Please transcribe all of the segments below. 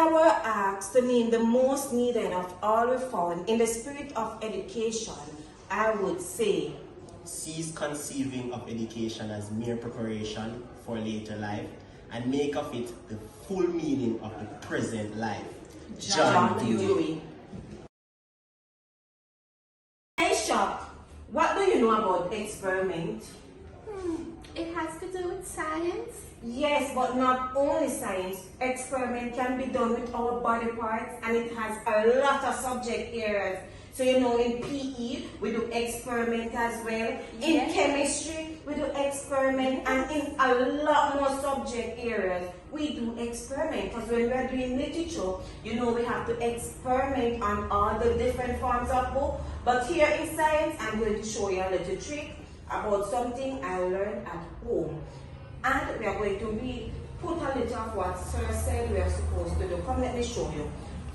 I were asked to name the most needed of all we found in the spirit of education, I would say, cease conceiving of education as mere preparation for later life and make of it the full meaning of the present life. John Dewey. Hey, Shop, what do you know about experiment? It has to do with science. Yes, but not only science. Experiment can be done with our body parts, and it has a lot of subject areas. So in PE, we do experiment as well. In chemistry, we do experiment, and in a lot more subject areas, we do experiment. Because when we are doing literature, we have to experiment on all the different forms of book. But here in science, I'm going to show you a little trick about something I learned at home. And we are going to put a little of what Sir said we are supposed to do. Come, let me show you.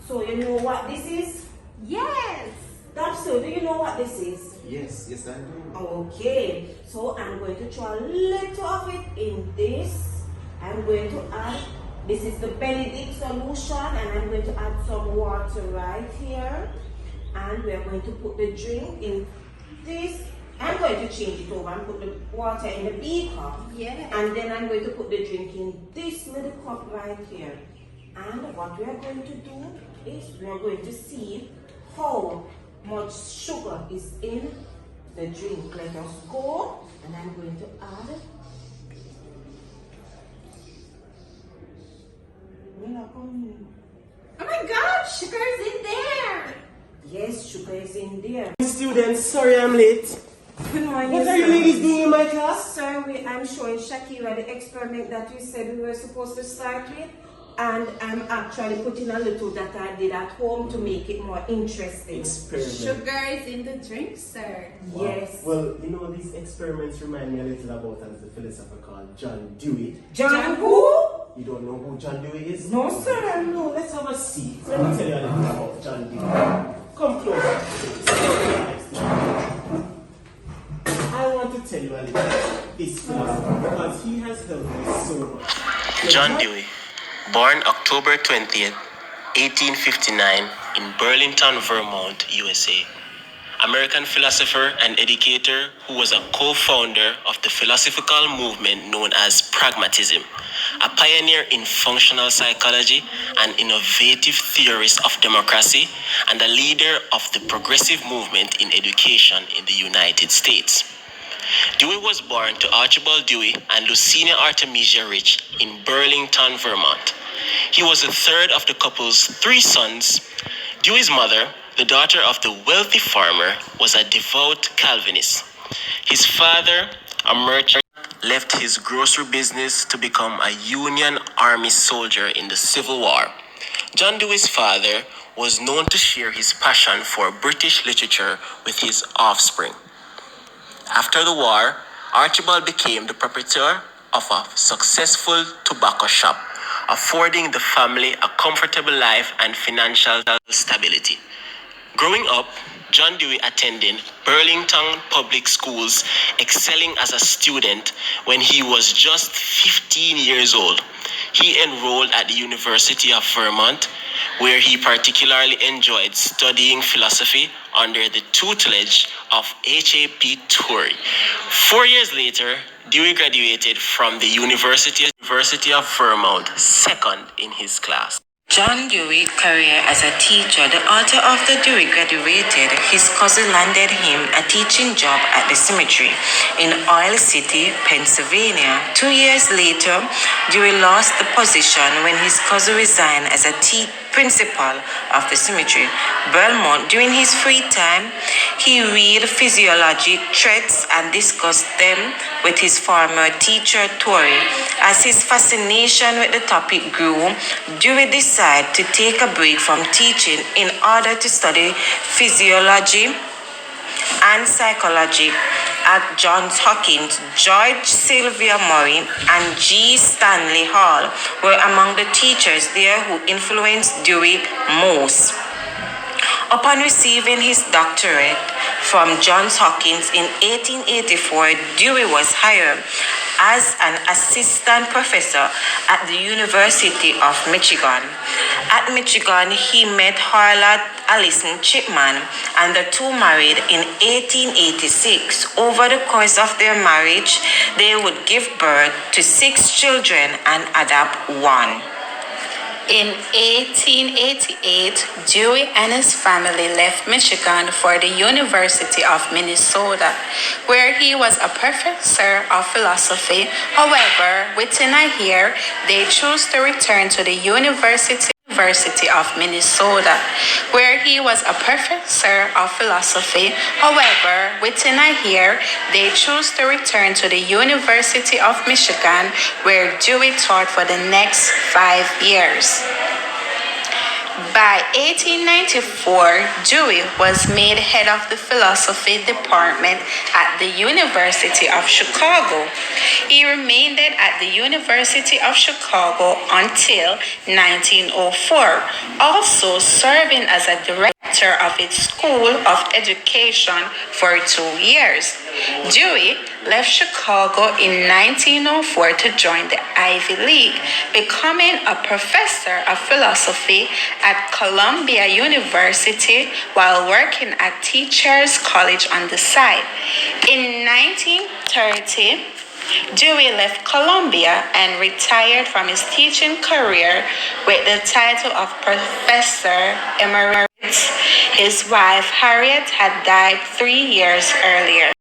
So you know what this is? Yes. That's so. Do you know what this is? Yes, I do. Okay. So I'm going to throw a little of it in this. I'm going to add, this is the Benedict solution, and I'm going to add some water right here. And we are going to put the drink in this. I'm going to change it over and put the water in the beaker. Yeah. And then I'm going to put the drink in this little cup right here. And what we are going to do is we are going to see how much sugar is in the drink. Let us go. And I'm going to add. Oh my God, sugar is in there. Yes, sugar is in there. Students, sorry I'm late. Good morning. What are you ladies doing in my class? Sir, I'm showing Shakira the experiment that we said we were supposed to start with, and I'm actually putting a little that I did at home to make it more interesting. Experiment. Sugar is in the drink, sir. Wow. Yes. Well, these experiments remind me a little about the philosopher called John Dewey. John who? You don't know who John Dewey is? No, sir. No, let's have a seat. Let me tell you a little about John Dewey. Come closer. I want to tell you a little about this philosopher because he has helped me so much. John Dewey, born October 20th, 1859 in Burlington, Vermont, USA. American philosopher and educator who was a co-founder of the philosophical movement known as pragmatism, a pioneer in functional psychology, an innovative theorist of democracy, and a leader of the progressive movement in education in the United States. Dewey was born to Archibald Dewey and Lucinia Artemisia Rich in Burlington, Vermont. He was the third of the couple's three sons. Dewey's mother, the daughter of the wealthy farmer, was a devout Calvinist. His father, a merchant, left his grocery business to become a Union Army soldier in the Civil War. John Dewey's father was known to share his passion for British literature with his offspring. After the war, Archibald became the proprietor of a successful tobacco shop, affording the family a comfortable life and financial stability. Growing up, John Dewey attended Burlington Public Schools, excelling as a student when he was just 15 years old. He enrolled at the University of Vermont, where he particularly enjoyed studying philosophy under the tutelage of H.A.P. Torrey. 4 years later, Dewey graduated from the University of Vermont, second in his class. John Dewey's career as a teacher. The author of the Dewey graduated. His cousin landed him a teaching job at the cemetery in Oil City, Pennsylvania. 2 years later, Dewey lost the position when his cousin resigned as a principal of the cemetery. Belmont, during his free time, he read physiology threats and discussed them with his former teacher, Torrey. As his fascination with the topic grew, Dewey decided to take a break from teaching in order to study physiology and psychology at Johns Hopkins. George Sylvia Murray and G. Stanley Hall were among the teachers there who influenced Dewey most. Upon receiving his doctorate from Johns Hopkins in 1884, Dewey was hired as an assistant professor at the University of Michigan. At Michigan, he met Harlan Allison Chipman, and the two married in 1886. Over the course of their marriage, they would give birth to 6 children and adopt 1. In 1888, Dewey and his family left Michigan for the University of Minnesota, where he was a professor of philosophy. However, within a year, they chose to return to the University of Minnesota, where he was a professor of philosophy. However, within a year, they chose to return to the University of Michigan, where Dewey taught for the next 5 years. By 1894, Dewey was made head of the philosophy department at the University of Chicago. He remained at the University of Chicago until 1904, also serving as a director of its School of Education for 2 years. Dewey left Chicago in 1904 to join the Ivy League, becoming a professor of philosophy at Columbia University while working at Teachers College on the side. In 1930, Dewey left Columbia and retired from his teaching career with the title of Professor Emeritus. His wife, Harriet, had died 3 years earlier.